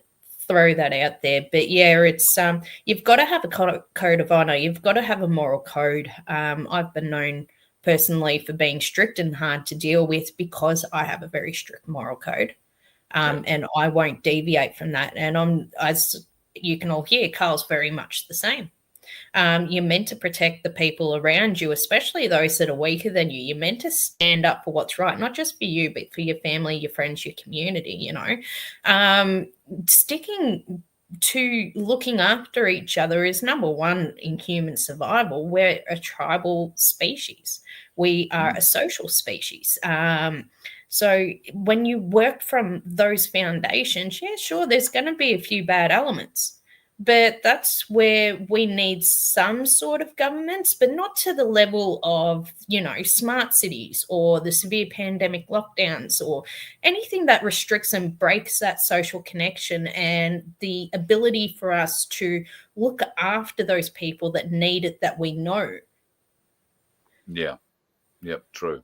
throw that out there. But yeah, it's you've got to have a code of honor. You've got to have a moral code. I've been known personally for being strict and hard to deal with because I have a very strict moral code. And I won't deviate from that. And as you can all hear, Carl's very much the same. You're meant to protect the people around you, especially those that are weaker than you. You're meant to stand up for what's right, not just for you, but for your family, your friends, your community, you know. Sticking to looking after each other is number one in human survival. We're a tribal species. We are a social species. So when you work from those foundations, yeah, sure, there's going to be a few bad elements. But that's where we need some sort of governments, but not to the level of, you know, smart cities or the severe pandemic lockdowns or anything that restricts and breaks that social connection and the ability for us to look after those people that need it, that we know. Yeah. Yep, true.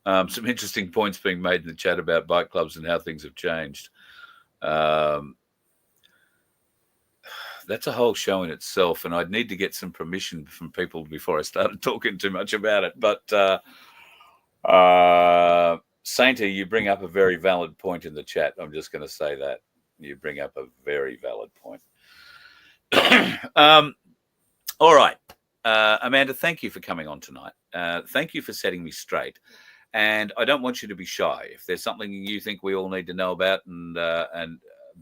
Some interesting points being made in the chat about bike clubs and how things have changed. That's a whole show in itself, and I'd need to get some permission from people before I started talking too much about it. But Sainty, you bring up a very valid point in the chat. I'm just going to say that. You bring up a very valid point. All right. Amanda, thank you for coming on tonight. Thank you for setting me straight. And I don't want you to be shy. If there's something you think we all need to know about and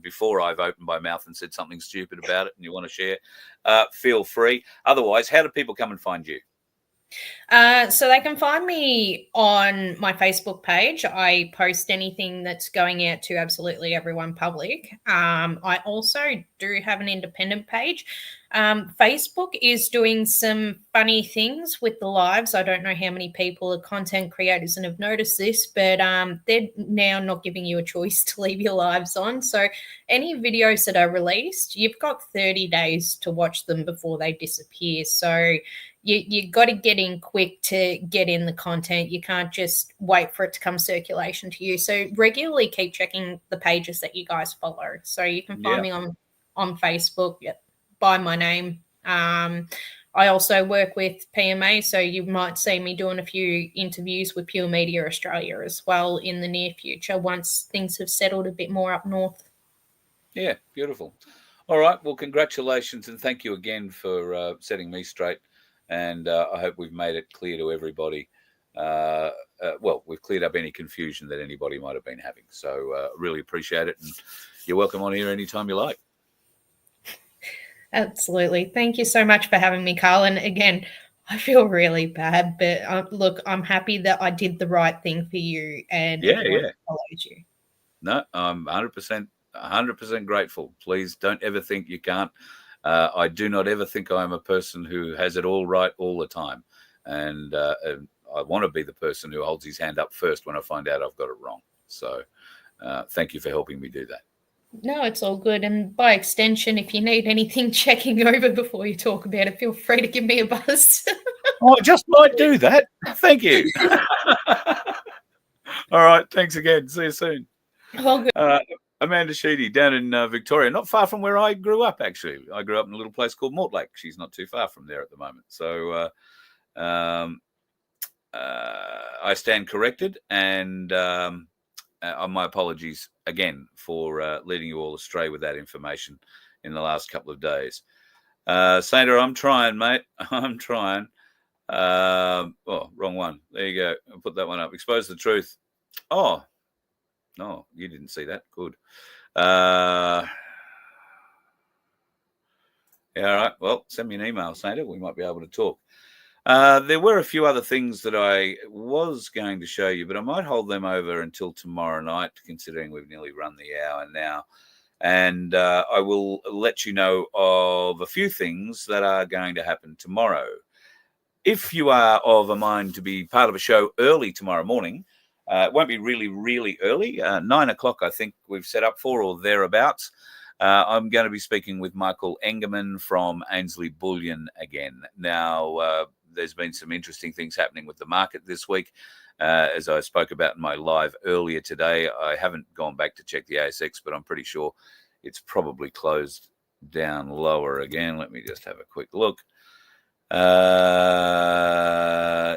before I've opened my mouth and said something stupid about it and you want to share, feel free. Otherwise, how do people come and find you? So they can find me on my Facebook page. I post anything that's going out to absolutely everyone public. I also do have an independent page. Facebook is doing some funny things with the lives. I don't know how many people are content creators and have noticed this, but they're now not giving you a choice to leave your lives on. So any videos that are released, you've got 30 days to watch them before they disappear. So you got to get in quick to get in the content. You can't just wait for it to come circulation to you. So regularly keep checking the pages that you guys follow. So you can find me on Facebook by my name. I also work with PMA, so you might see me doing a few interviews with Pure Media Australia as well in the near future once things have settled a bit more up north. Yeah, beautiful. All right. Well, congratulations and thank you again for setting me straight. And I hope we've made it clear to everybody. Well, we've cleared up any confusion that anybody might have been having. So really appreciate it. And you're welcome on here anytime you like. Absolutely. Thank you so much for having me, Carl. And again, I feel really bad, but look, I'm happy that I did the right thing for you and Yeah, everyone yeah. who followed you. No, I'm 100% grateful. Please don't ever think you can't. I do not ever think I'm a person who has it all right all the time. And I want to be the person who holds his hand up first when I find out I've got it wrong. So thank you for helping me do that. No, it's all good. And by extension, if you need anything checking over before you talk about it, feel free to give me a buzz. Oh, I just might do that. Thank you. All right. Thanks again. See you soon. All good. Amanda Sheedy down in Victoria, not far from where I grew up, actually. I grew up in a little place called Mortlake. She's not too far from there at the moment. So I stand corrected, and my apologies again for leading you all astray with that information in the last couple of days. Sandra, I'm trying, mate. I'm trying. Oh, wrong one. There you go. I'll put that one up. Expose the truth. Oh, no, you didn't see that. Good. Yeah, all right. Well, send me an email, Sandra. We might be able to talk. There were a few other things that I was going to show you, but I might hold them over until tomorrow night, considering we've nearly run the hour now. And I will let you know of a few things that are going to happen tomorrow. If you are of a mind to be part of a show early tomorrow morning, it won't be really, really early. 9 o'clock, I think we've set up for, or thereabouts. I'm going to be speaking with Michael Engerman from Ainsley Bullion again. Now, there's been some interesting things happening with the market this week. As I spoke about in my live earlier today, I haven't gone back to check the ASX, but I'm pretty sure it's probably closed down lower again. Let me just have a quick look.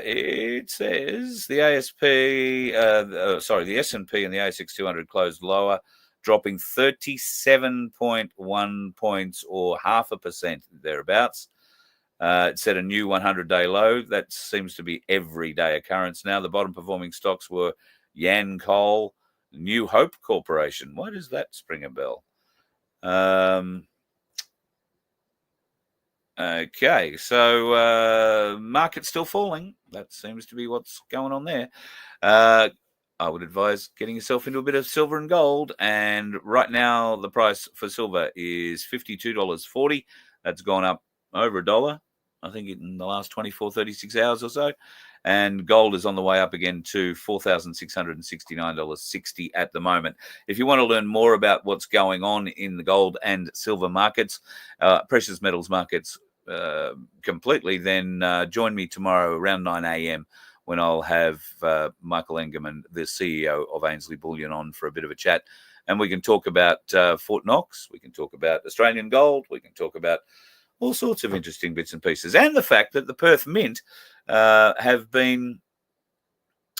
It says the the S&P and the ASX 200 closed lower, dropping 37.1 points or 0.5% thereabouts. It set a new 100-day low. That seems to be everyday occurrence now. The bottom performing stocks were Yancoal, New Hope Corporation. Why does that spring a bell? Okay, so market's still falling. That seems to be what's going on there. I would advise getting yourself into a bit of silver and gold. And right now, the price for silver is $52.40. That's gone up over $1, I think, in the last 24, 36 hours or so. And gold is on the way up again to $4,669.60 at the moment. If you want to learn more about what's going on in the gold and silver markets, precious metals markets completely, then join me tomorrow around 9 a.m. when I'll have Michael Engerman, the CEO of Ainsley Bullion, on for a bit of a chat. And we can talk about Fort Knox. We can talk about Australian gold. We can talk about all sorts of interesting bits and pieces. And the fact that the Perth Mint have been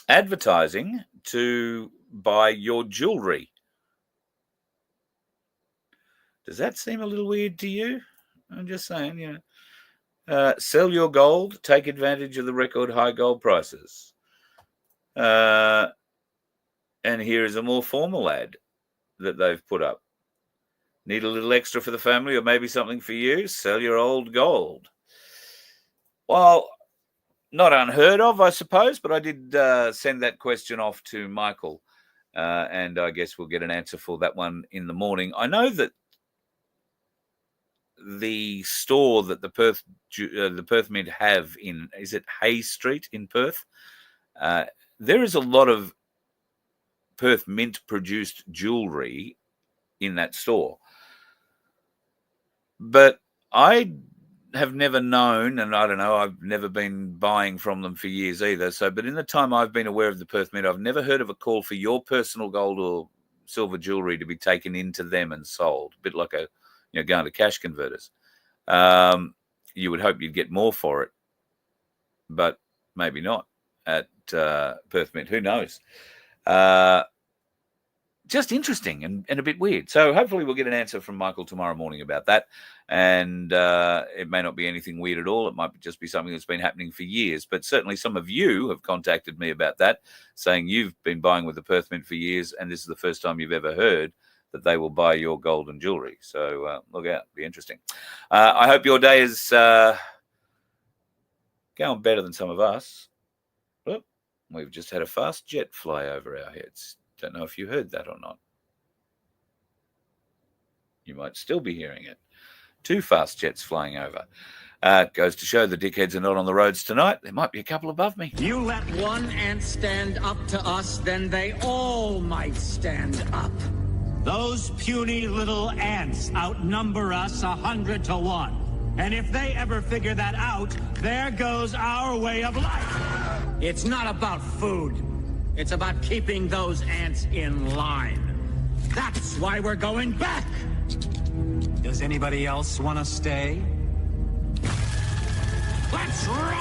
advertising to buy your jewellery. Does that seem a little weird to you? I'm just saying, you know. Sell your gold, take advantage of the record high gold prices. And here is a more formal ad that they've put up. Need a little extra for the family or maybe something for you? Sell your old gold. Well, not unheard of, I suppose, but I did send that question off to Michael, and I guess we'll get an answer for that one in the morning. I know that the store that the Perth Mint have in, is it Hay Street in Perth? There is a lot of Perth Mint produced jewellery in that store. But I have never known, and I don't know, I've never been buying from them for years either. So, but in the time I've been aware of the Perth Mint, I've never heard of a call for your personal gold or silver jewellery to be taken into them and sold. A bit like going to cash converters. You would hope you'd get more for it, but maybe not at Perth Mint. Who knows? Just interesting and a bit weird. So hopefully we'll get an answer from Michael tomorrow morning about that. And it may not be anything weird at all. It might just be something that's been happening for years. But certainly some of you have contacted me about that, saying you've been buying with the Perth Mint for years, and this is the first time you've ever heard that they will buy your gold and jewellery. So look out, it'll be interesting. I hope your day is Going better than some of us. Oh, we've just had a fast jet fly over our heads. Don't know if you heard that or not. You might still be hearing it. 2 fast jets flying over. Goes to show the dickheads are not on the roads tonight. There might be a couple above me. You let one ant stand up to us, then they all might stand up. Those puny little ants outnumber us 100 to 1. And if they ever figure that out, there goes our way of life. It's not about food. It's about keeping those ants in line. That's why we're going back. Does anybody else want to stay? Let's roll!